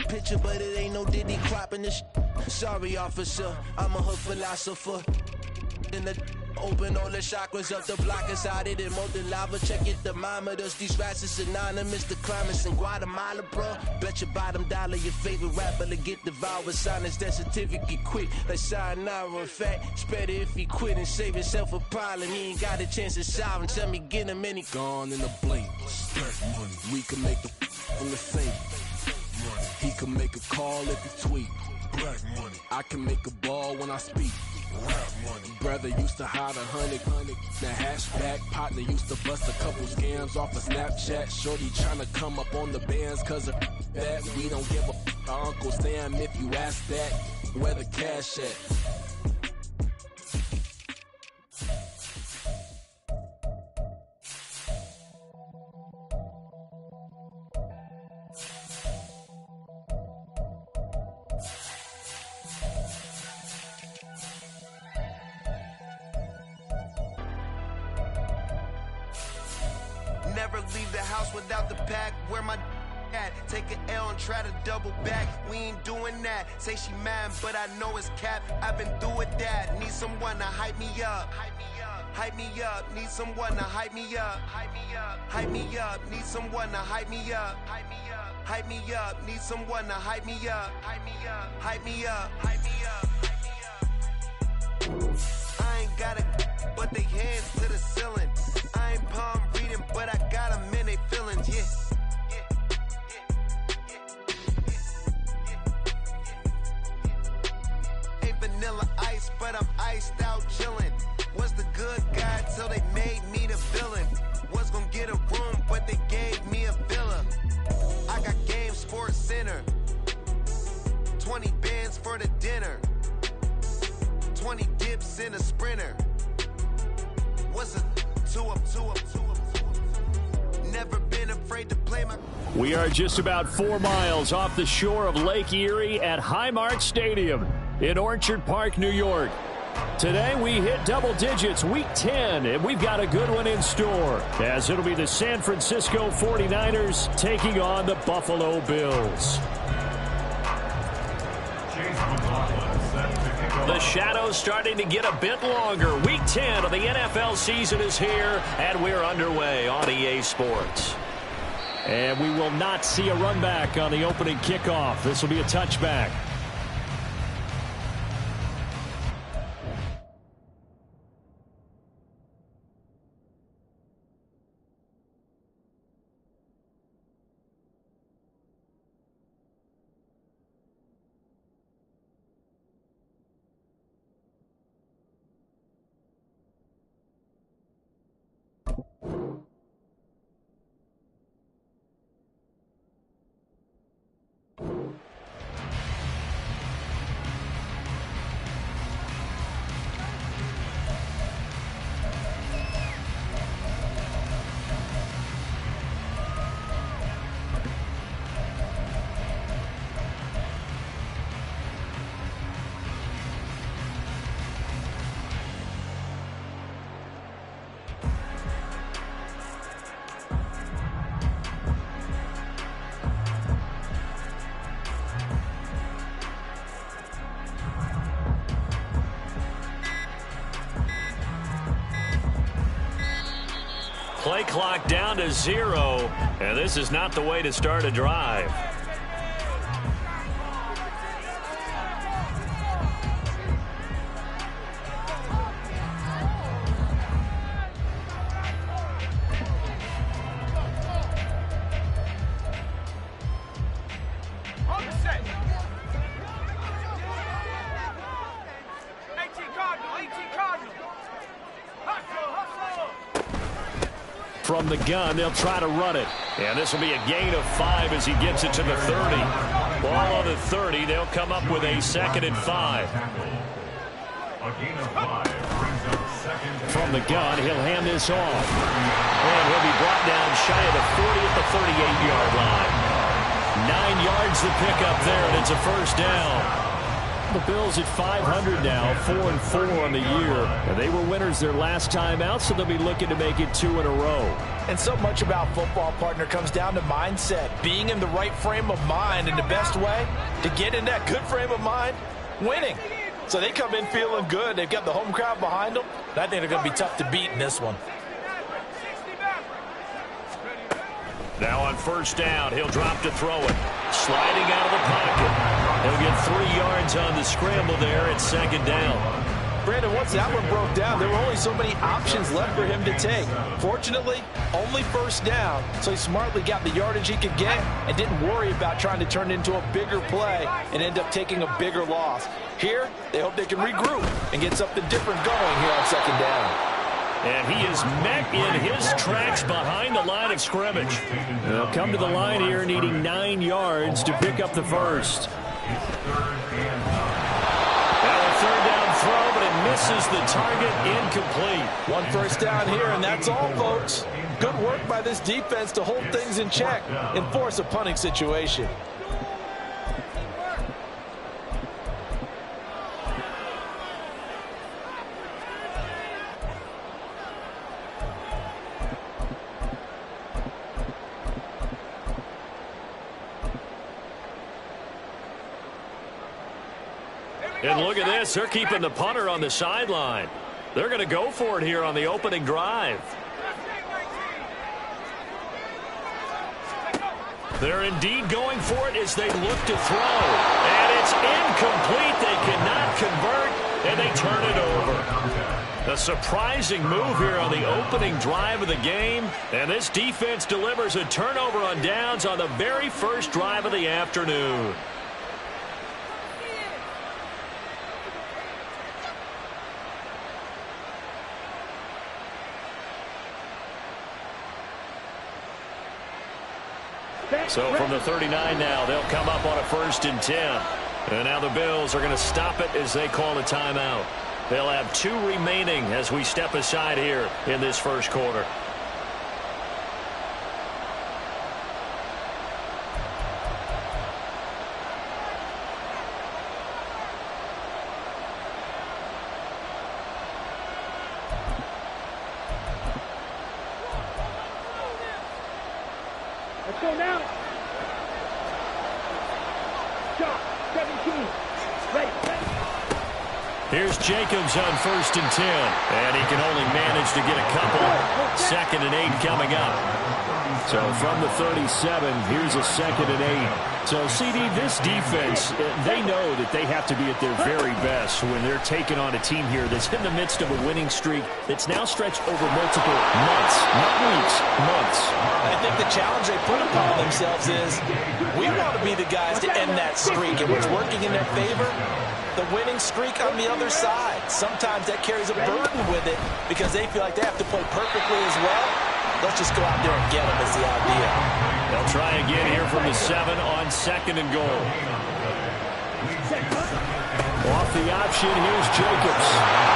picture, but it ain't no Diddy cropping this. Sorry, officer, I'm a hood philosopher. In the open all the chakras up the block inside it and molten lava. Check your thermometers. These rats is synonymous. The climates in Guatemala, bro. Bet your bottom dollar your favorite rapper to get devoured. Sign his death certificate quick. Like sayonara. In fact, it's better if he quit and save himself a problem. He ain't got a chance to solve him. Tell me, get him any gone in a blink. Money. We can make the from the same. He can make a call if he tweet. Black money. I can make a ball when I speak. Rap money. Brother used to hide 100. The hashtag partner used to bust a couple scams off of Snapchat. Shorty tryna come up on the bands cause of that. We don't give a Uncle Sam if you ask that. Where the cash at? Never leave the house without the pack. Where my at? Take an L and try to double back. We ain't doing that. Say she mad, but I know it's cap. I've been through with that. Need someone to hype me up. Hype me up. Need someone to hype me up. Hype me up. Need someone to hype me up. Hype me up. Need someone to hype me up. Hype me up. I ain't got it, but they hands to the ceiling. I ain't palm reading, but I got them in they feelings, yeah. Ain't vanilla ice, but I'm iced out chillin'. Was the good guy till they made me the villain. Was gonna get a room, but they gave me a villa. I got Game Sports Center. 20 bands for the dinner. 20 dips in a sprinter. What's a two up? Never been afraid to play my... We are just about 4 miles off the shore of Lake Erie at Highmark Stadium in Orchard Park, New York. Today we hit double digits, week 10, and we've got a good one in store, as it'll be the San Francisco 49ers taking on the Buffalo Bills. The shadows starting to get a bit longer. Week 10 of the NFL season is here, and we're underway on EA Sports. And we will not see a run back on the opening kickoff. This will be a touchback. Play clock down to 0, and this is not the way to start a drive. From the gun, they'll try to run it. And this will be a gain of 5 as he gets it to the 30. Ball on the 30. They'll come up with a 2nd and 5. From the gun, he'll hand this off. And he'll be brought down shy of the 40 at the 38-yard line. 9 yards to pick up there, and it's a first down. The Bills at 500 now, 4-4 on the year. And they were winners their last time out, so they'll be looking to make it 2 in a row. And so much about football, partner, comes down to mindset. Being in the right frame of mind, and the best way to get in that good frame of mind, winning. So they come in feeling good. They've got the home crowd behind them. And I think they're going to be tough to beat in this one. Now on first down, he'll drop to throw it. Sliding out of the pocket. He'll get 3 yards on the scramble there at second down. Brandon, once that one broke down, there were only so many options left for him to take. Fortunately, only first down, so he smartly got the yardage he could get and didn't worry about trying to turn it into a bigger play and end up taking a bigger loss. Here, they hope they can regroup and get something different going here on second down. And he is met in his tracks behind the line of scrimmage. They'll come to the line here needing 9 yards to pick up the first. Now a third down throw, but it misses the target, incomplete. One first down here, and that's all, folks. Good work by this defense to hold things in check and force a punting situation. And look at this. They're keeping the punter on the sideline. They're going to go for it here on the opening drive. They're indeed going for it as they look to throw. And it's incomplete. They cannot convert, and they turn it over. A surprising move here on the opening drive of the game. And this defense delivers a turnover on downs on the very first drive of the afternoon. So from the 39 now, they'll come up on a 1st and 10. And now the Bills are going to stop it as they call a timeout. They'll have 2 remaining as we step aside here in this first quarter. Let's go now. Shot, 17. Right. Here's Jacobs on 1st and 10. And he can only manage to get a couple. 2nd and 8 coming up. So from the 37, here's a 2nd and 8. So, CD, this defense, they know that they have to be at their very best when they're taking on a team here that's in the midst of a winning streak that's now stretched over multiple months, not weeks, months. I think the challenge they put upon themselves is we want to be the guys to end that streak. And what's working in their favor? The winning streak on the other side. Sometimes that carries a burden with it because they feel like they have to play perfectly as well. Let's just go out there and get them is the idea. They'll try again here from the 7 on 2nd and goal. Off the option, here's Jacobs.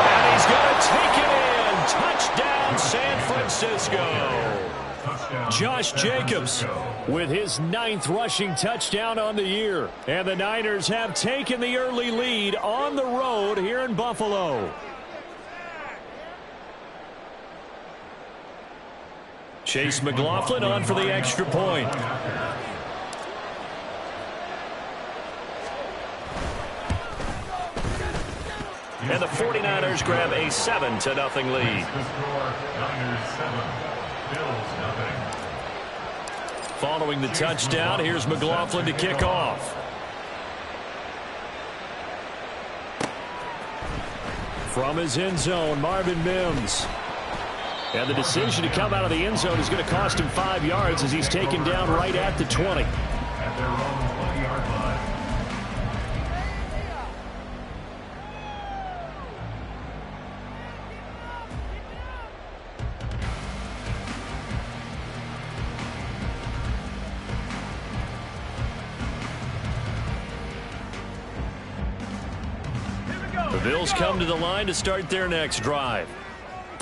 And he's going to take it in. Touchdown, San Francisco. Josh Jacobs with his 9th rushing touchdown on the year. And the Niners have taken the early lead on the road here in Buffalo. Chase McLaughlin on for the extra point. And the 49ers grab a 7-0 lead. Following the touchdown, here's McLaughlin to kick off. From his end zone, Marvin Mims. And the decision to come out of the end zone is going to cost him 5 yards as he's taken down right at the 20. The Bills come to the line to start their next drive.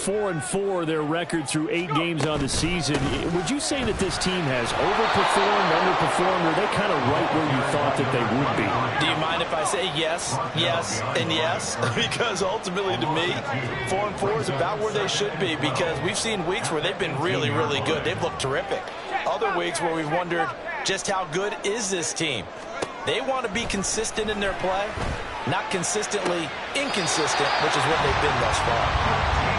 4-4, their record through 8 games on the season. Would you say that this team has overperformed, underperformed, or are they kind of right where you thought that they would be? Do you mind if I say yes, yes, and yes? Because ultimately to me, 4-4 is about where they should be, because we've seen weeks where they've been really, really good. They've looked terrific. Other weeks where we've wondered just how good is this team. They want to be consistent in their play, not consistently inconsistent, which is what they've been thus far.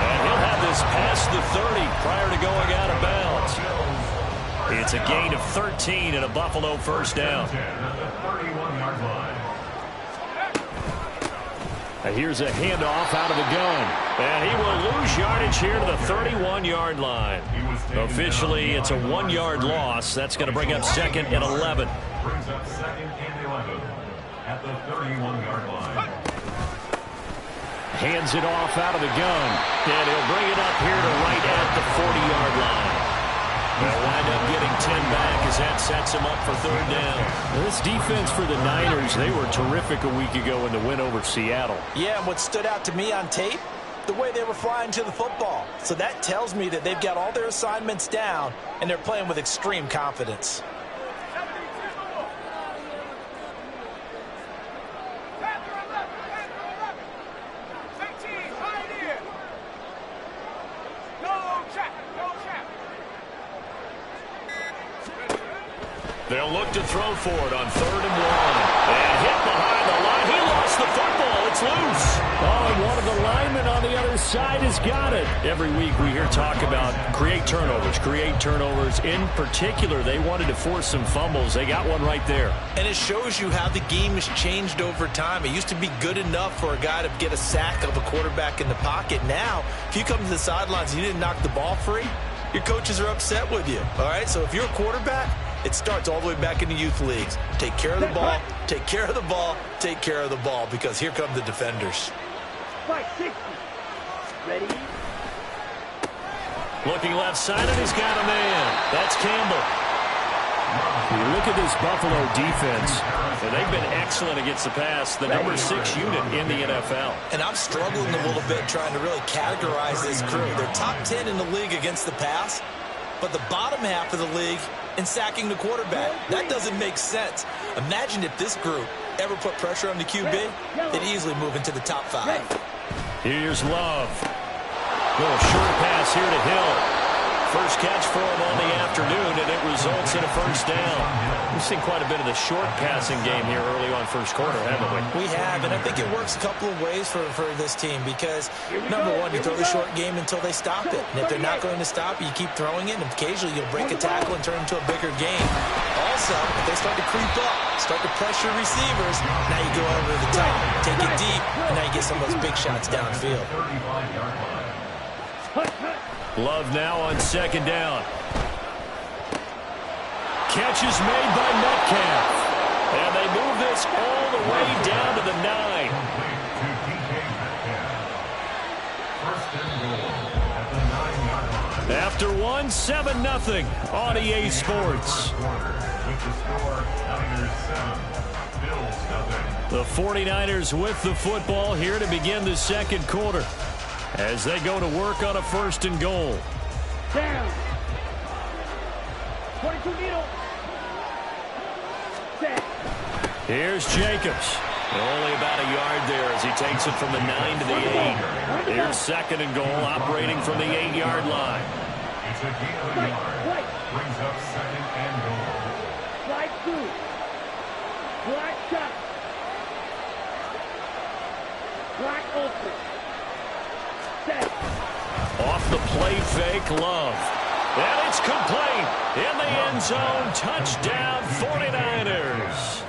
And he'll have this past the 30 prior to going out of bounds. It's a gain of 13 and a Buffalo first down. Here's a handoff out of the gun. And he will lose yardage here to the 31-yard line. Officially, it's a 1-yard loss. That's going to bring up 2nd and 11. Brings up 2nd and 11 at the 31-yard line. Hands it off out of the gun. And he'll bring it up here to right at the 40-yard line. They'll wind up getting 10 back as that sets him up for 3rd down. This defense for the Niners, they were terrific a week ago in the win over Seattle. Yeah, and what stood out to me on tape, the way they were flying to the football. So that tells me that they've got all their assignments down, and they're playing with extreme confidence. They'll look to throw for it on 3rd and 1. And hit behind the line. He lost the football. It's loose. Oh, and one of the linemen on the other side has got it. Every week we hear talk about create turnovers, create turnovers. In particular, they wanted to force some fumbles. They got one right there. And it shows you how the game has changed over time. It used to be good enough for a guy to get a sack of a quarterback in the pocket. Now, if you come to the sidelines and you didn't knock the ball free, your coaches are upset with you. All right, so if you're a quarterback, it starts all the way back in the youth leagues. Take care of the ball, take care of the ball, take care of the ball, because here come the defenders. 560. Ready? Looking left side, and he's got a man. That's Campbell. You look at this Buffalo defense, and they've been excellent against the pass, the number 6 unit in the NFL. And I'm struggling a little bit trying to really categorize this crew. They're top 10 in the league against the pass, but the bottom half of the league in sacking the quarterback. That doesn't make sense. Imagine if this group ever put pressure on the QB, they'd easily move into the top 5. Here's Love. Little short pass here to Hill. First catch for him on the afternoon, and it results in a first down. We've seen quite a bit of the short passing game here early on first quarter, haven't we? We have, and I think it works a couple of ways for this team because, number one, you throw the short game until they stop it. And if they're not going to stop it, you keep throwing it, and occasionally you'll break a tackle and turn it into a bigger game. Also, if they start to creep up, start to pressure receivers, now you go over the top, take it deep, and now you get some of those big shots downfield. Love now on 2nd down. Catch is made by Metcalf. And they move this all the way down to the 9. After 1, 7-0 on EA Sports. The 49ers with the football here to begin the 2nd quarter, as they go to work on a 1st and goal. Down. 22 needle. Set. Here's Jacobs. Only about a yard there as he takes it from the 9 to the 8. Here's 2nd and goal, operating from the 8-yard line. It's a gain of a yard. Brings up 2nd and goal. Slide through. Black shot. Black open. Off the play fake, Love. And it's complete. In the end zone, touchdown 49ers.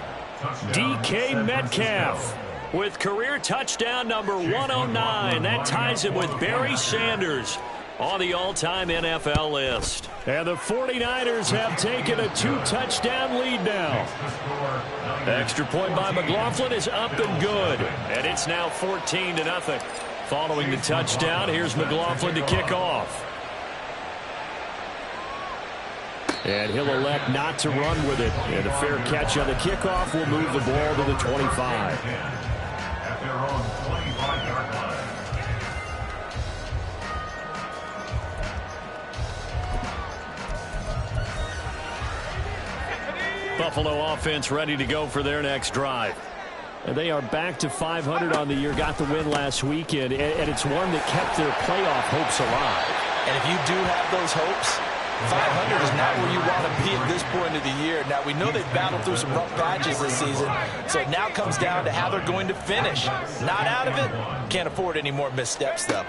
DK Metcalf with career touchdown number 109. That ties him with Barry Sanders on the all-time NFL list. And the 49ers have taken a 2-touchdown lead now. Extra point by McLaughlin is up and good. And it's now 14-0. Following the touchdown, here's McLaughlin to kick off. And he'll elect not to run with it. And a fair catch on the kickoff will move the ball to the 25. At their own 25-yard line. Buffalo offense ready to go for their next drive. And they are back to 500 on the year, got the win last weekend, and it's one that kept their playoff hopes alive. And if you do have those hopes, 500 is not where you want to be at this point of the year. Now, we know they've battled through some rough patches this season, so it now comes down to how they're going to finish. Not out of it. Can't afford any more missteps, though.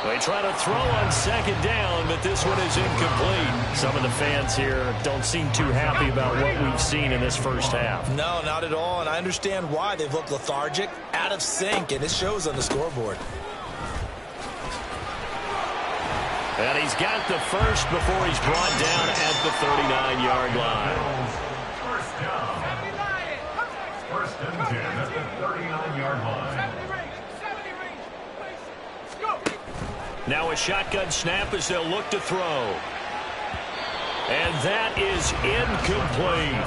They try to throw on second down, but this one is incomplete. Some of the fans here don't seem too happy about what we've seen in this first half. No, not at all, and I understand why. They've looked lethargic, out of sync, and it shows on the scoreboard. And he's got the first before he's brought down at the 39-yard line. First down. First and 10 at the 39-yard line. Now a shotgun snap as they'll look to throw. And that is incomplete.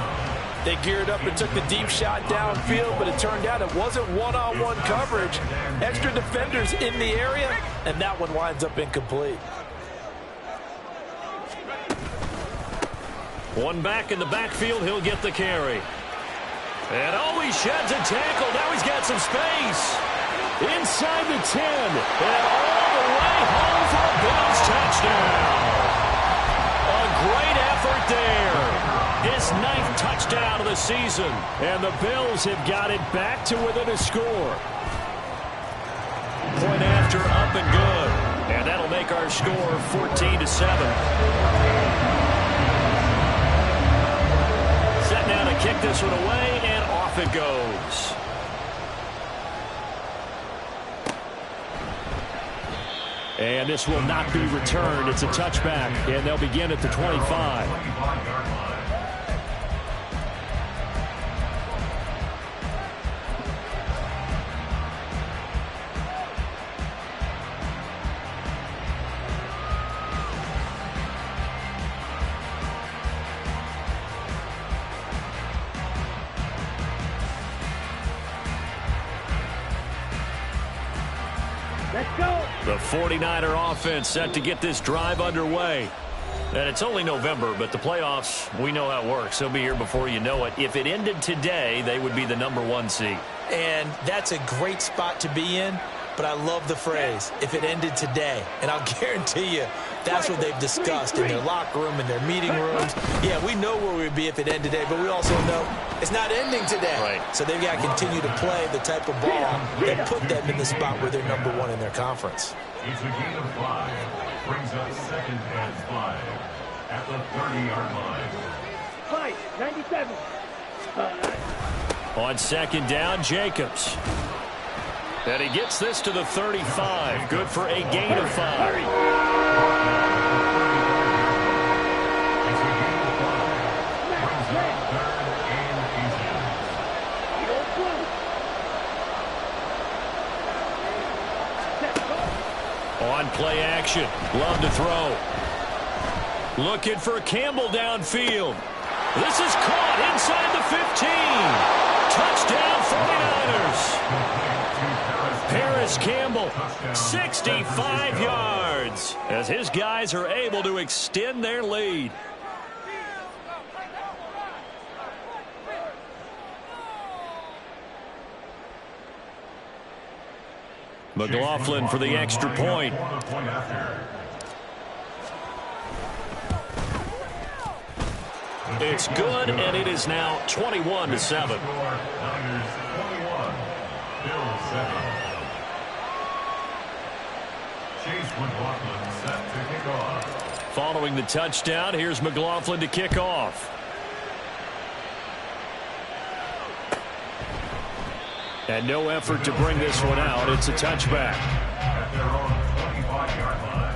They geared up and took the deep shot downfield, but it turned out it wasn't one-on-one coverage. Extra defenders in the area, and that one winds up incomplete. One back in the backfield, he'll get the carry. And he sheds a tackle. Now he's got some space. Inside the 10. And all the way home for a Bills touchdown. A great effort there. His 9th touchdown of the season. And the Bills have got it back to within a score. Point after, up and good. And that'll make our score 14-7. Set now to kick this one away, and off it goes. And this will not be returned. It's a touchback, and they'll begin at the 25. Let's go. The 49er offense set to get this drive underway. And it's only November, but the playoffs, we know how it works. They'll be here before you know it. If it ended today, they would be the #1 seed. And that's a great spot to be in, but I love the phrase, if it ended today. And I'll guarantee you, that's what they've discussed in their locker room, in their meeting rooms. Yeah, we know where we'd be if it ended today, but we also know it's not ending today. Right. So they've got to continue to play the type of ball that put them in the spot where they're #1 in their conference. It's a gain of 5. Brings up 2nd and 5 at the 30-yard line. 5, 97. On second down, Jacobs. And he gets this to the 35. Good for a gain of 5. It's a gain of 5. Brings up 3rd and 18. On play action. Love to throw. Looking for Campbell downfield. This is caught inside the 15. Touchdown 49ers. Paris Campbell, 65 yards, as his guys are able to extend their lead. McLaughlin for the extra point. It's good, and it is now 21-7. Following the touchdown, here's McLaughlin to kick off. And no effort to bring this one out. It's a touchback. At their own 25-yard line.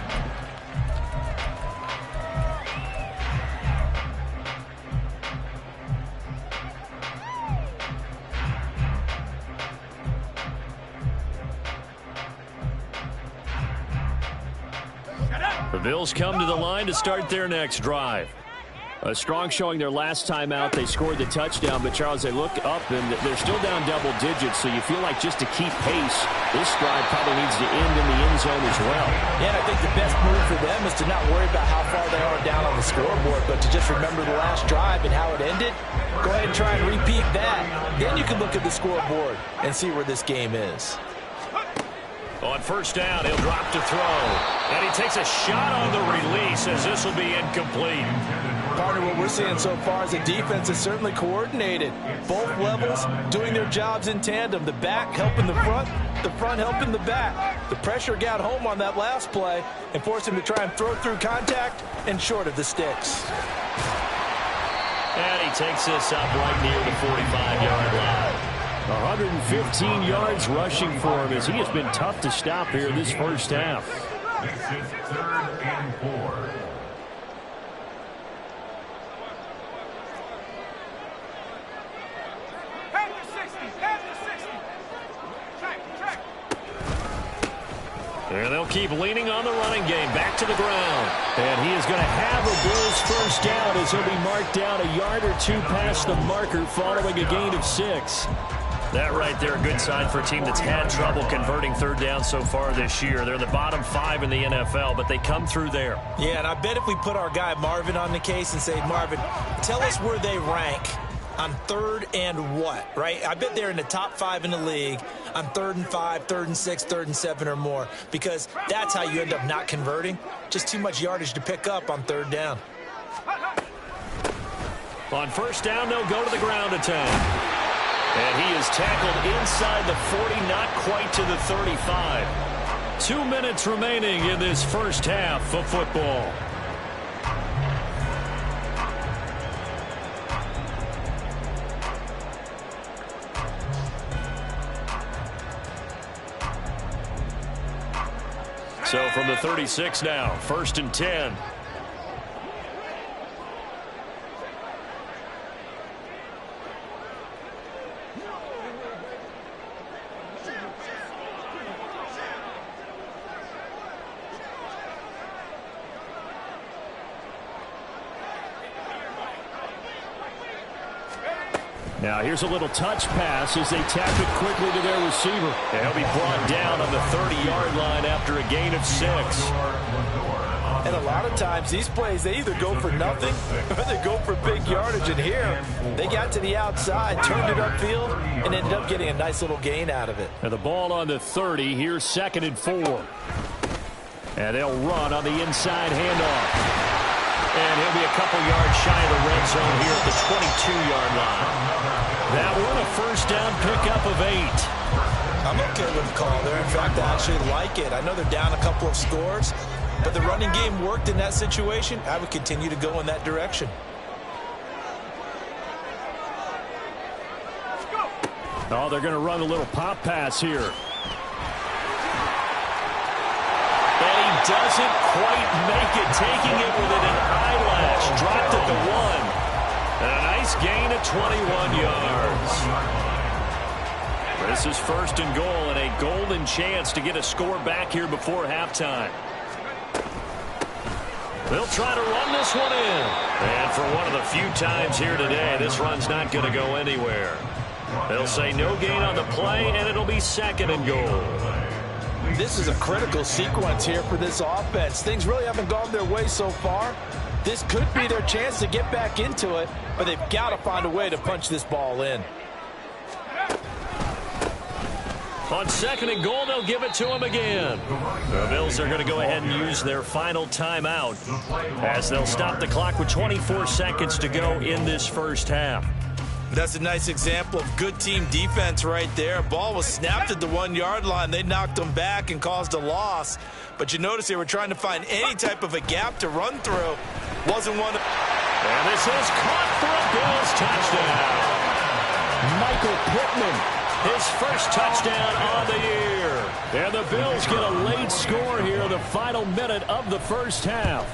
The Bills come to the line to start their next drive. A strong showing their last time out. They scored the touchdown, but Charles, they look up and they're still down double digits, so you feel like just to keep pace, this drive probably needs to end in the end zone as well. Yeah, and I think the best move for them is to not worry about how far they are down on the scoreboard, but to just remember the last drive and how it ended. Go ahead and try and repeat that. Then you can look at the scoreboard and see where this game is. On first down, he'll drop to throw. And he takes a shot on the release as this will be incomplete. Partner, what we're seeing so far is the defense is certainly coordinated. Both levels doing their jobs in tandem. The back helping the front helping the back. The pressure got home on that last play and forced him to try and throw through contact and short of the sticks. And he takes this up right near the 45-yard line. 115 yards rushing for him as he has been tough to stop here this first half. This is 3rd and 4. And they'll keep leaning on the running game. Back to the ground. And he is going to have a Bills first down as he'll be marked down a yard or two past the marker following a gain of 6. That right there, a good sign for a team that's had trouble converting third down so far this year. They're in the bottom 5 in the NFL, but they come through there. Yeah, and I bet if we put our guy Marvin on the case and say, Marvin, tell us where they rank on 3rd and what, right? I bet they're in the top 5 in the league on 3rd and 5, 3rd and 6, 3rd and 7 or more, because that's how you end up not converting. Just too much yardage to pick up on 3rd down. On first down, they'll go to the ground attack. And he is tackled inside the 40, not quite to the 35. 2 minutes remaining in this first half of football. So from the 36 now, 1st and 10. Now here's a little touch pass as they tap it quickly to their receiver. And he'll be brought down on the 30-yard line after a gain of 6. And a lot of times these plays, they either go for nothing or they go for big yardage. And here, they got to the outside, turned it upfield, and ended up getting a nice little gain out of it. And the ball on the 30. Here's 2nd and 4. And they'll run on the inside handoff. And he'll be a couple yards shy of the red zone here at the 22-yard line. That one a first down pickup of 8. I'm okay with the call there. In fact, I actually like it. I know they're down a couple of scores, but the running game worked in that situation. I would continue to go in that direction. Oh, they're going to run a little pop pass here. Doesn't quite make it, taking it within an eyelash. Dropped at the 1. And a nice gain of 21 yards. This is 1st and goal and a golden chance to get a score back here before halftime. They'll try to run this one in. And for one of the few times here today, this run's not going to go anywhere. They'll say no gain on the play, and it'll be 2nd and goal. This is a critical sequence here for this offense. Things really haven't gone their way so far. This could be their chance to get back into it, but they've got to find a way to punch this ball in. On 2nd and goal, they'll give it to him again. The Bills are going to go ahead and use their final timeout as they'll stop the clock with 24 seconds to go in this first half. That's a nice example of good team defense right there. Ball was snapped at the 1-yard line. They knocked them back and caused a loss. But you notice they were trying to find any type of a gap to run through. Wasn't one. And this is caught for a Bills touchdown. Michael Pittman, his first touchdown on the year. And the Bills get a late score here in the final minute of the first half.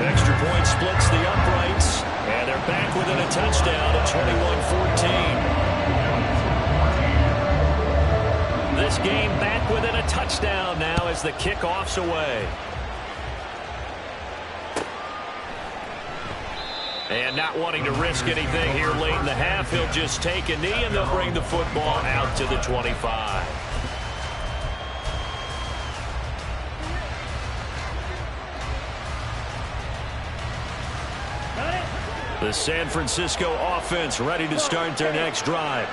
Extra point splits the uprights, and they're back within a touchdown at 21-14. This game back within a touchdown now as the kickoff's away. And not wanting to risk anything here late in the half, he'll just take a knee, and they'll bring the football out to the 25. The San Francisco offense ready to start their next drive.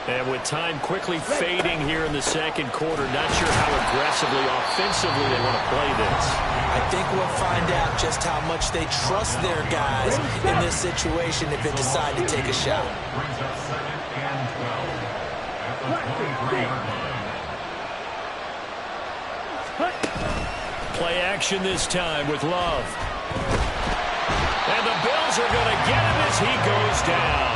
And with time quickly fading here in the second quarter, not sure how aggressively, offensively they want to play this. I think we'll find out just how much they trust their guys in this situation if they decide to take a shot. Brings up 2nd and 12 at the 23-yard line. Play action this time with Love. And the Bills are going to get him as he goes down.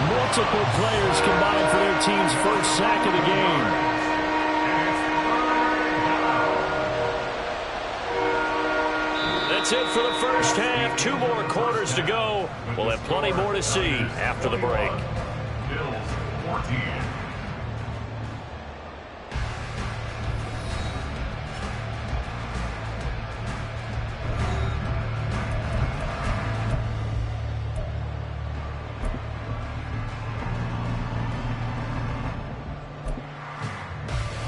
Multiple players combined for their team's first sack of the game. That's it for the first half. 2 more quarters to go. We'll have plenty more to see after the break. Bills 14.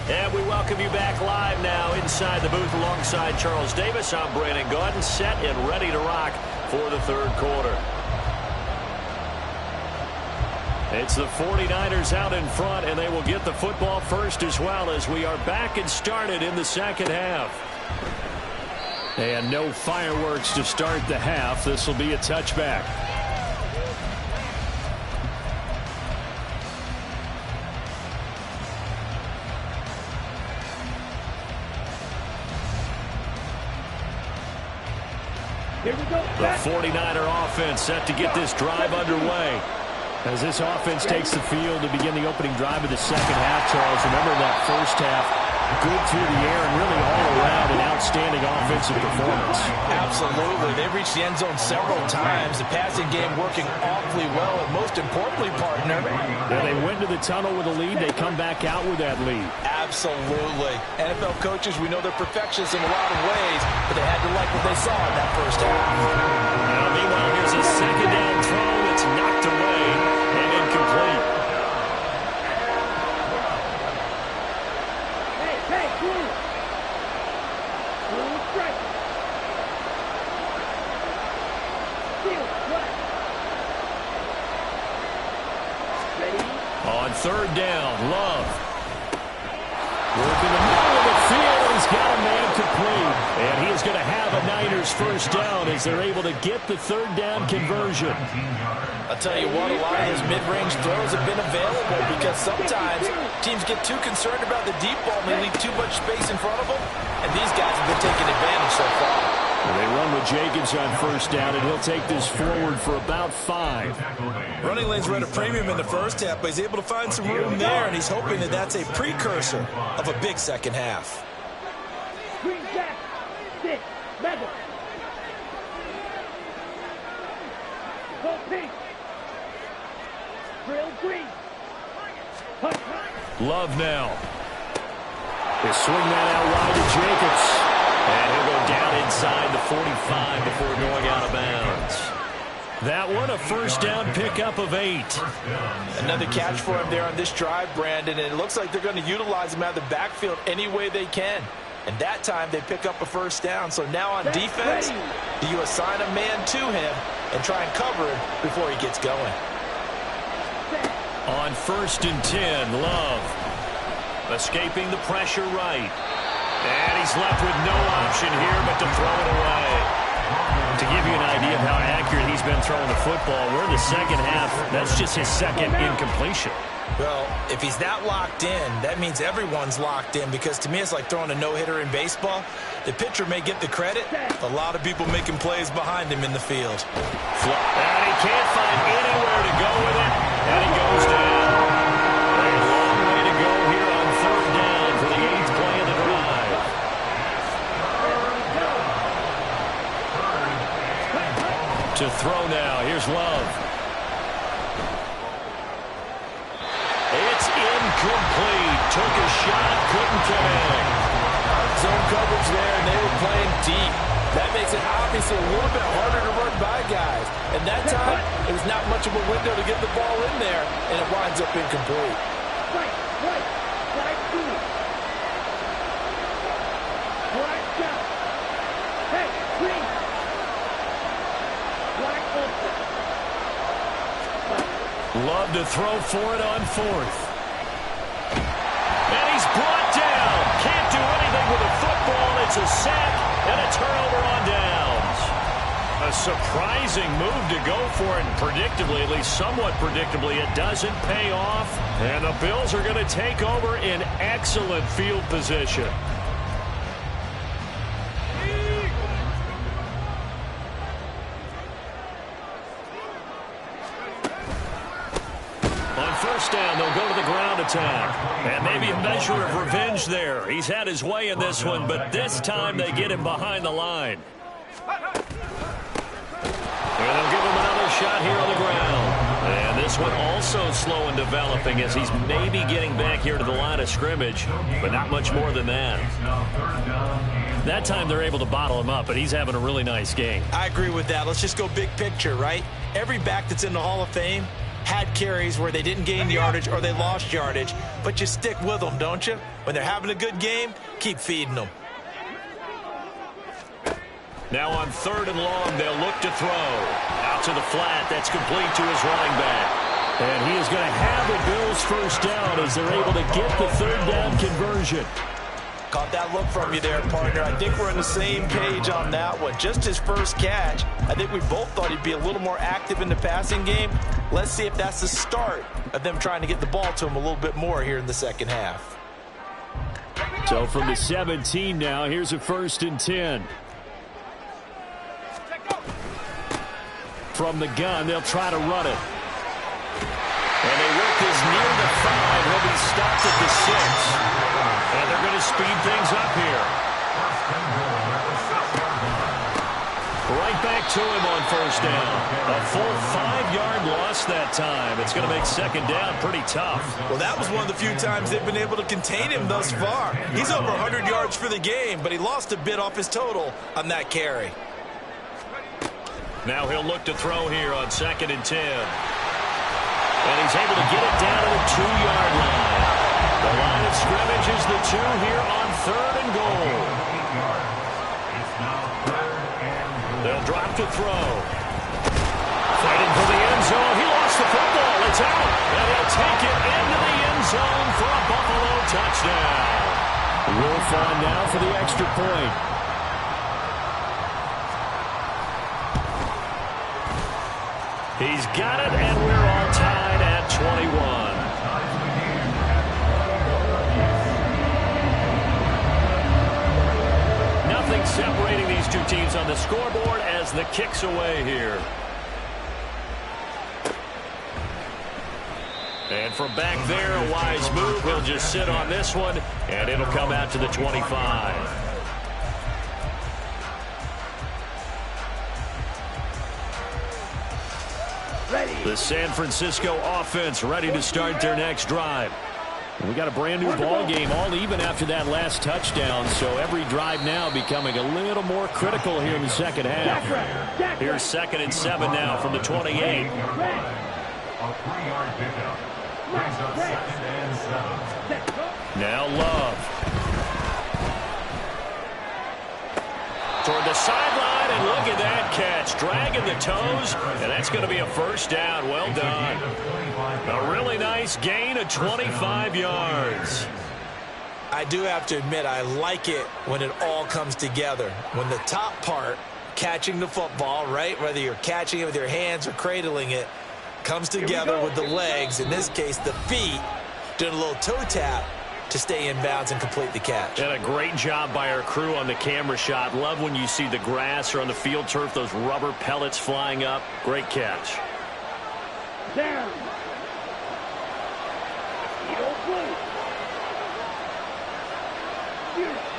And we welcome you back live now inside the booth alongside Charles Davis. I'm Brandon Gaudin, set and ready to rock for the third quarter. It's the 49ers out in front, and they will get the football first as well as we are back and started in the second half. And no fireworks to start the half. This will be a touchback. The 49er offense set to get this drive underway. As this offense takes the field to begin the opening drive of the second half, Charles, remember that first half, good through the air and really all around an outstanding offensive performance. Absolutely. They reached the end zone several times. The passing game working awfully well, and most importantly, partner. Yeah, they went to the tunnel with a lead. They come back out with that lead. Absolutely. NFL coaches, we know they're perfectionists in a lot of ways, but they had to like what they saw in that first half. Now, meanwhile, here's a second down throw that's knocked away and incomplete. Hey, cool. Cool strike. Steal, flat. Ready? On third down, Love. Working the middle of the field. He's got a man complete. And he is going to have a Niners first down as they're able to get the third down conversion. I'll tell you what, a lot of his mid-range throws have been available because sometimes teams get too concerned about the deep ball and they leave too much space in front of them. And these guys have been taking advantage so far. They run with Jacobs on first down, and he'll take this forward for about 5. Running lanes were at a premium in the first half, but he's able to find some room there, and he's hoping that that's a precursor of a big second half. Green jack. 6. Level. Go pink. Drill green. Hut. Love now. They swing that out wide to Jacobs. And he'll go down inside the 45 before going out of bounds. That one, a first down pickup of 8. Another catch for him there on this drive, Brandon, and it looks like they're going to utilize him out of the backfield any way they can. And that time they pick up a first down. So now on defense, do you assign a man to him and try and cover him before he gets going? On 1st and 10, Love. Escaping the pressure right. And he's left with no option here but to throw it away. To give you an idea of how accurate he's been throwing the football, we're in the second half. That's just his second incompletion. Well, if he's that locked in, that means everyone's locked in, because to me it's like throwing a no-hitter in baseball. The pitcher may get the credit. A lot of people making plays behind him in the field. And he can't find anywhere to go with it, and he goes down. A long way to go here on third down for the 8th play of the drive. To throw now, here's Love. It's incomplete. Took a shot, couldn't connect. Zone coverage there, and they were playing deep. That makes it obviously a little bit harder to run by guys. And that time, it was not much of a window to get the ball in there, and it winds up incomplete. Right, side two. Black shot. Hey, green. Black open. Love to throw for it on fourth. And he's brought down. Can't do anything with a football. It's a sack and a turnover on downs. A surprising move to go for it, and predictably, at least somewhat predictably, it doesn't pay off. And the Bills are going to take over in excellent field position. First down, they'll go to the ground attack. And maybe a measure of revenge there. He's had his way in this one, but this time they get him behind the line. And they'll give him another shot here on the ground. And this one also slow in developing as he's maybe getting back here to the line of scrimmage, but not much more than that. That time they're able to bottle him up, but he's having a really nice game. I agree with that. Let's just go big picture, right? Every back that's in the Hall of Fame had carries where they didn't gain yardage or they lost yardage, but you stick with them, don't you? When they're having a good game, keep feeding them. Now on third and long, they'll look to throw. Out to the flat, that's complete to his running back. And he is going to have the Bills first down as they're able to get the third down conversion. Caught that look from you there, partner. I think we're on the same page on that one. Just his first catch. I think we both thought he'd be a little more active in the passing game. Let's see if that's the start of them trying to get the ball to him a little bit more here in the second half. So from the 17 now, here's a 1st and 10. From the gun, they'll try to run it. And they work this near the 5. He'll be stopped at the 6. And they're going to speed things up here. Right back to him on first down. A full 5-yard loss that time. It's going to make second down pretty tough. Well, that was one of the few times they've been able to contain him thus far. He's over 100 yards for the game, but he lost a bit off his total on that carry. Now he'll look to throw here on 2nd and 10. And he's able to get it down to the 2-yard line. The line of scrimmage is the 2 here on 3rd and goal. They'll drop to throw. Fighting for the end zone. He lost the football. It's out. And he'll take it into the end zone for a Buffalo touchdown. Wolf on now for the extra point. He's got it, and we're all tied at 21. Nothing separating these two teams on the scoreboard as the kick's away here. And from back there, a wise move. He'll just sit on this one, and it'll come out to the 25. The San Francisco offense ready to start their next drive. And we got a brand new ball game, all even after that last touchdown. So every drive now becoming a little more critical here in the second half. Here's 2nd and 7 now from the 28. A 3-yard pickup brings up 2nd and 7. Now Love. Toward the sideline, and look at that catch. Dragging the toes, and that's going to be a first down. Well done. A really nice gain of 25 yards. I do have to admit, I like it when it all comes together. When the top part, catching the football, right, whether you're catching it with your hands or cradling it, comes together with the legs, in this case the feet, doing a little toe tap to stay in bounds and complete the catch. And a great job by our crew on the camera shot. Love when you see the grass or on the field turf, those rubber pellets flying up. Great catch. Down. Yellow blue.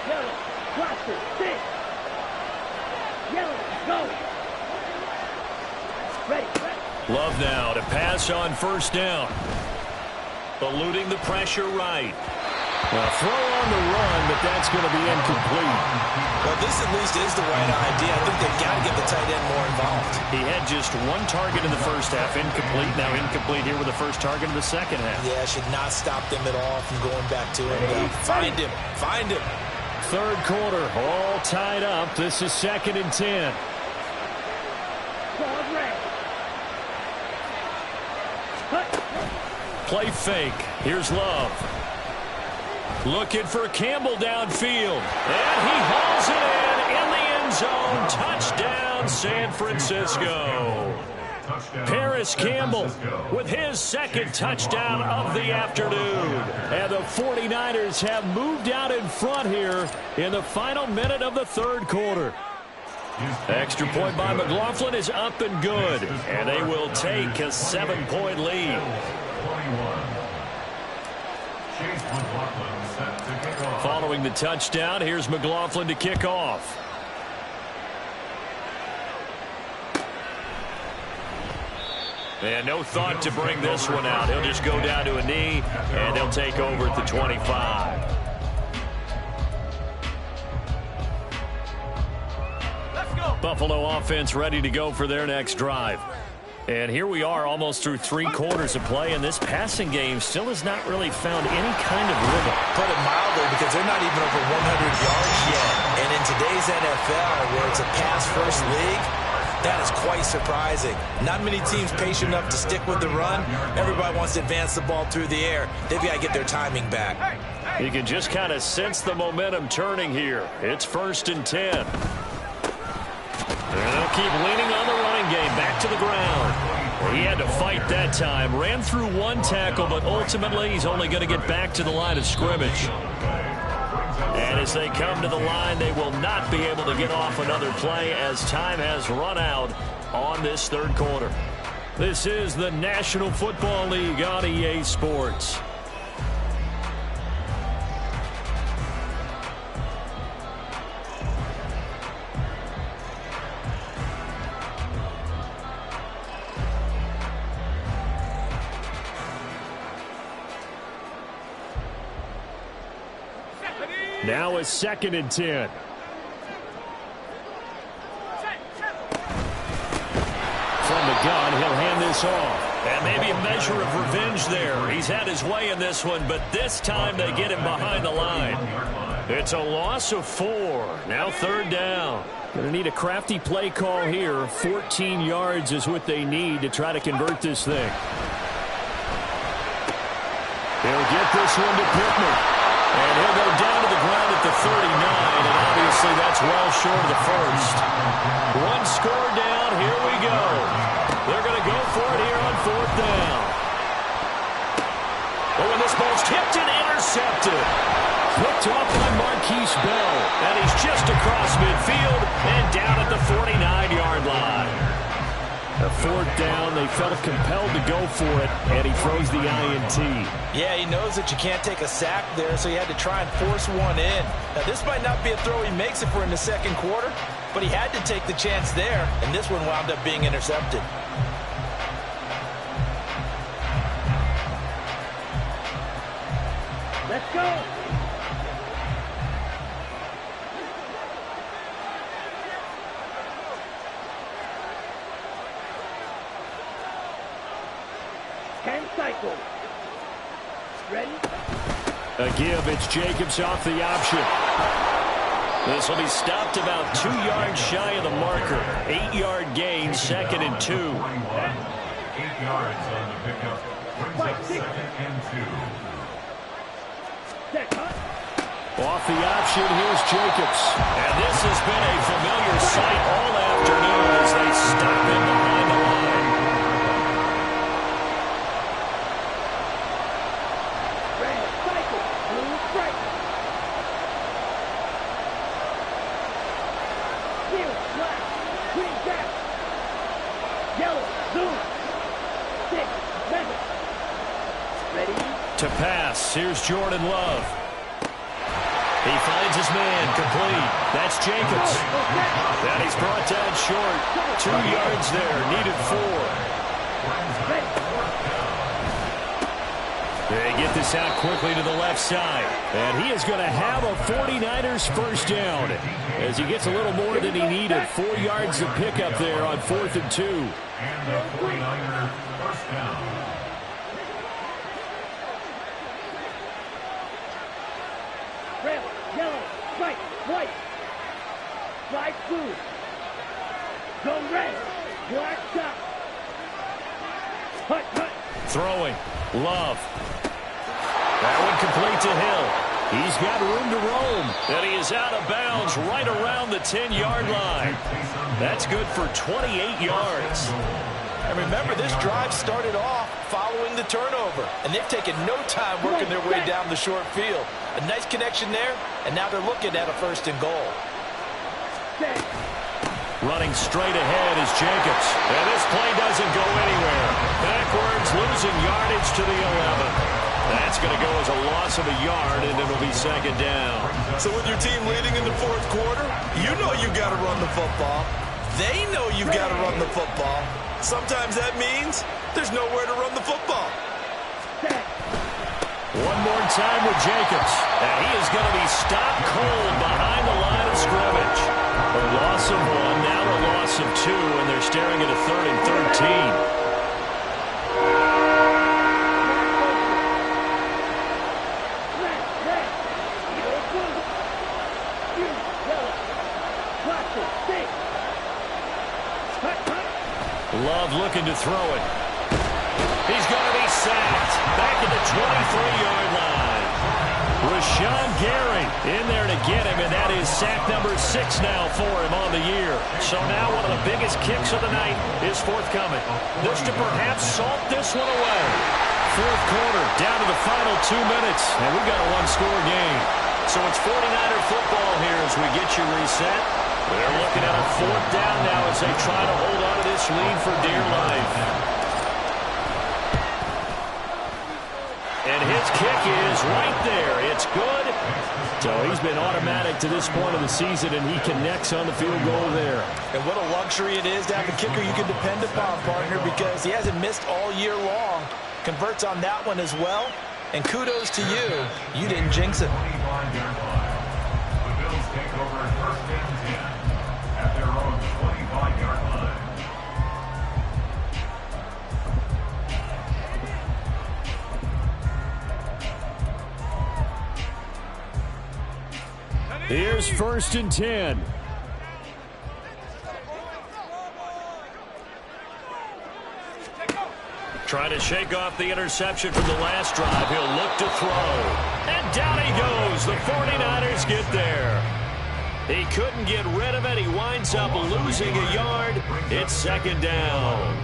Yellow. Cluster. 6. Yellow. Go. Ready. Love now to pass on first down. Eluding the pressure right. A throw on the run, but that's going to be incomplete. Well, this at least is the right idea. I think they've got to get the tight end more involved. He had just one target in the first half, incomplete. Now incomplete here with the first target in the second half. Yeah, should not stop them at all from going back to him. Find him. Find him. Third quarter, all tied up. This is 2nd and 10. Play fake. Here's Love. Looking for Campbell downfield. And he hauls it in the end zone. Touchdown, San Francisco. Paris Campbell with his second touchdown of the afternoon. And the 49ers have moved out in front here in the final minute of the third quarter. Extra point by McLaughlin is up and good. And they will take a 7-point lead. Following the touchdown, here's McLaughlin to kick off. And no thought to bring this one out. He'll just go down to a knee, and they'll take over at the 25. Let's go. Buffalo offense ready to go for their next drive. And here we are almost through 3 quarters of play, and this passing game still has not really found any kind of rhythm. Put it mildly, because they're not even over 100 yards yet. And in today's NFL, where it's a pass-first league, that is quite surprising. Not many teams patient enough to stick with the run. Everybody wants to advance the ball through the air. They've got to get their timing back. You can just kind of sense the momentum turning here. It's 1st and 10. And they'll keep leaning on the running game. Back to the ground. He had to fight that time. Ran through one tackle, but ultimately he's only going to get back to the line of scrimmage. And as they come to the line, they will not be able to get off another play as time has run out on this third quarter. This is the National Football League on EA Sports. Now it's 2nd and 10. From the gun, he'll hand this off. And maybe a measure of revenge there. He's had his way in this one, but this time they get him behind the line. It's a loss of 4. Now 3rd down. Going to need a crafty play call here. 14 yards is what they need to try to convert this thing. They'll get this one to Pittman. And he'll go down to the ground at the 39, and obviously that's well short of the first. One score down, here we go. They're going to go for it here on 4th down. Oh, and this ball's tipped and intercepted. Picked off by Marquise Bell, and he's just across midfield and down at the 49-yard line. A 4th down, they felt compelled to go for it, and he throws the INT. Yeah, he knows that you can't take a sack there, so he had to try and force one in. Now, this might not be a throw he makes if we're in the second quarter, but he had to take the chance there, and this one wound up being intercepted. Let's go. Cycle. Ready? A give. It's Jacobs off the option. This will be stopped about 2 yards shy of the marker. 8-yard gain, 2nd and 2. 8 yards on the pickup. Brings up 2nd and 2. Off the option, here's Jacobs. And this has been a familiar sight all afternoon as they stop him behind the line. To pass, here's Jordan Love. He finds his man, complete. That's Jacobs. And he's brought down short. 2 yards there, needed 4. They get this out quickly to the left side. And he is going to have a 49ers first down as he gets a little more than he needed. 4 yards of pickup there on 4th and 2. And the 49ers first down. Red, yellow, white, white. Slide blue. Go red. Black top. Hut, hut. Throwing. Love. That one complete to Hill. He's got room to roam. And he is out of bounds right around the 10-yard line. That's good for 28 yards. And remember, this drive started off following the turnover. And they've taken no time working their way down the short field. A nice connection there, and now they're looking at a 1st and goal. Running straight ahead is Jacobs. And this play doesn't go anywhere. Backwards, losing yardage to the 11. That's going to go as a loss of a yard, and it'll be 2nd down. So with your team leading in the 4th quarter, you know you've got to run the football. They know you've got to run the football. Sometimes that means there's nowhere to run the football. One more time with Jacobs. And he is going to be stopped cold behind the line of scrimmage. A loss of 1, now a loss of 2, and they're staring at a 3rd and 13. Love looking to throw it. He's going to be sacked. Back at the 23-yard line. Rashawn Gary in there to get him, and that is sack number 6 now for him on the year. So now one of the biggest kicks of the night is forthcoming. This to perhaps salt this one away. 4th quarter, down to the final 2 minutes, and we've got a one-score game. So it's 49er football here as we get you reset. They're looking at a 4th down now as they try to hold on to this lead for dear life. And his kick is right there. It's good. So he's been automatic to this point of the season, and he connects on the field goal there. And what a luxury it is to have a kicker you can depend upon, partner, because he hasn't missed all year long. Converts on that one as well. And kudos to you. You didn't jinx it. 25-yard line. The Bills take over 1st and 10 at their own 25-yard line. Here's 1st and 10. Trying to shake off the interception from the last drive. He'll look to throw. And down he goes. The 49ers get there. He couldn't get rid of it. He winds up losing a yard. It's 2nd down.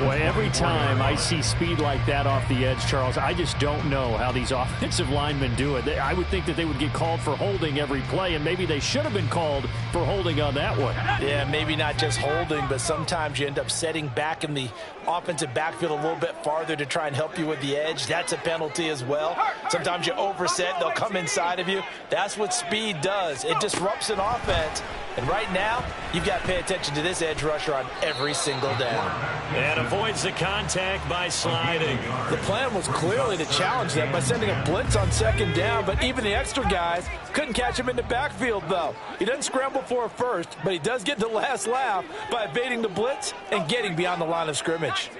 Well, every time I see speed like that off the edge, Charles, I just don't know how these offensive linemen do it. I would think that they would get called for holding every play, and maybe they should have been called for holding on that one. Yeah, maybe not just holding, but sometimes you end up setting back in the offensive backfield a little bit farther to try and help you with the edge. That's a penalty as well. Sometimes you overset, they'll come inside of you. That's what speed does. It disrupts an offense. And right now, you've got to pay attention to this edge rusher on every single down. And avoids the contact by sliding. The plan was clearly to challenge them by sending a blitz on 2nd down, but even the extra guys couldn't catch him in the backfield, though. He doesn't scramble for a first, but he does get the last laugh by evading the blitz and getting beyond the line of scrimmage.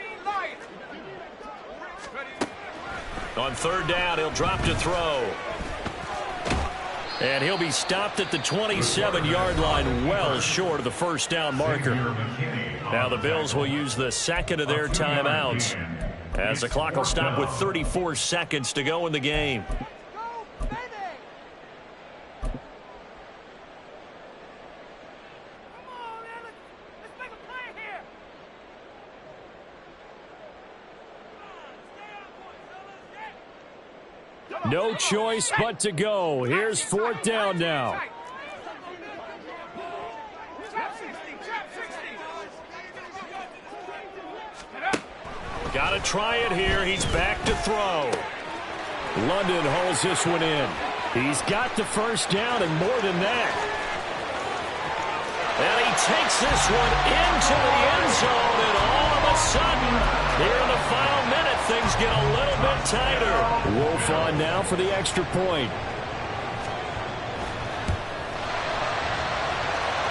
On 3rd down, he'll drop to throw. And he'll be stopped at the 27-yard line, well short of the 1st down marker. Now the Bills will use the 2nd of their timeouts as the clock will stop with 34 seconds to go in the game. No choice but to go. Here's 4th down now. Got to try it here. He's back to throw. London hauls this one in. He's got the 1st down and more than that. And he takes this one into the end zone, and all of a sudden, here in the final minute, things get a little bit tighter. Wolf on now for the extra point.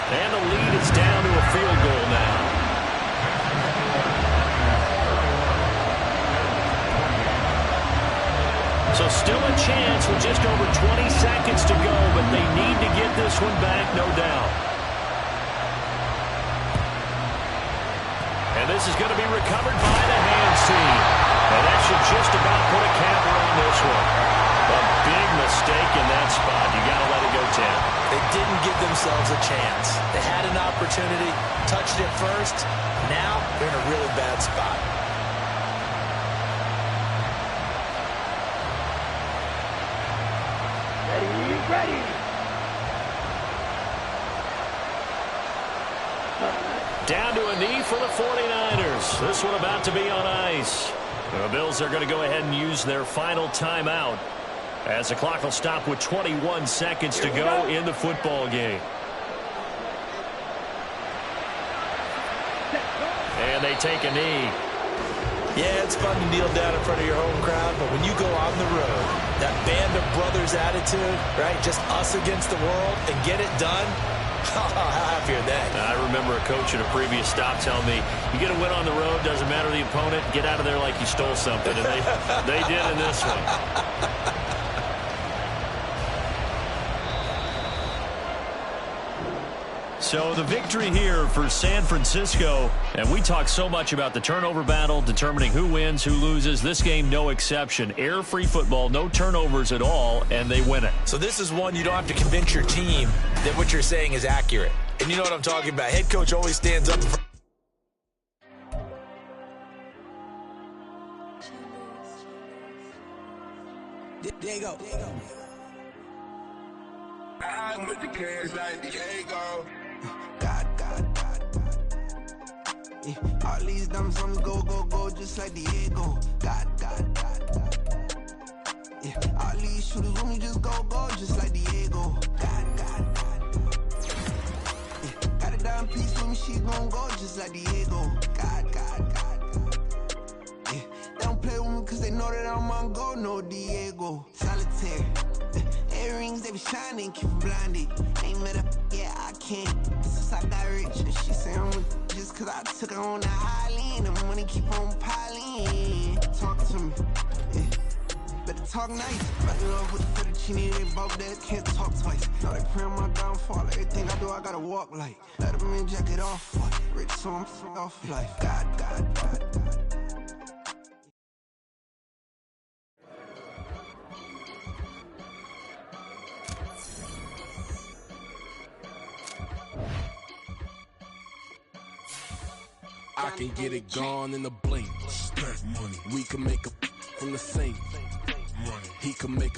And the lead is down to a field goal now. So still a chance with just over 20 seconds to go, but they need to get this one back, no doubt. And this is going to be recovered by the hands team. And that should just about put a capper on this one. A big mistake in that spot. You got to let it go, Tim. They didn't give themselves a chance. They had an opportunity, touched it first. Now they're in a really bad spot. Ready. Down to a knee for the 49ers. This one about to be on ice. The Bills are going to go ahead and use their final timeout as the clock will stop with 21 seconds to go in the football game. And they take a knee. Yeah, it's fun to kneel down in front of your home crowd, but when you go on the road, that band of brothers attitude, right, just us against the world, and get it done, how happy are they? I remember a coach at a previous stop telling me, you get a win on the road, doesn't matter the opponent, get out of there like you stole something, and they did in this one. So the victory here for San Francisco, and we talk so much about the turnover battle, determining who wins, who loses. This game, no exception. Air-free football, no turnovers at all, and they win it. So this is one you don't have to convince your team that what you're saying is accurate. And you know what I'm talking about. Head coach always stands up in front. Diego. I'm with the cash like Diego. God. Yeah, all these dumb songs go, just like Diego. God. Yeah, all these shooters when we just go, just like Diego. God. Yeah, got a dime piece with me, she gon' go just like Diego. God. Yeah, they don't play with me cause they know that I'm on go, no Diego. Solitaire. Earrings, they be shining, keep blinded. Ain't met up, yeah, I can't. Since I got rich, and she say I'm just cause I took her on the island. The money keep on piling. Talk to me, yeah. Better talk nice. Back in love with the fettuccine, they both dead, can't talk twice. Now they pray on my downfall, everything I do, I gotta walk like. Let them in, jacket off, rich, so I'm off life. God. I can get it gone in a blink. Stack money. We can make a from the same money. He can make a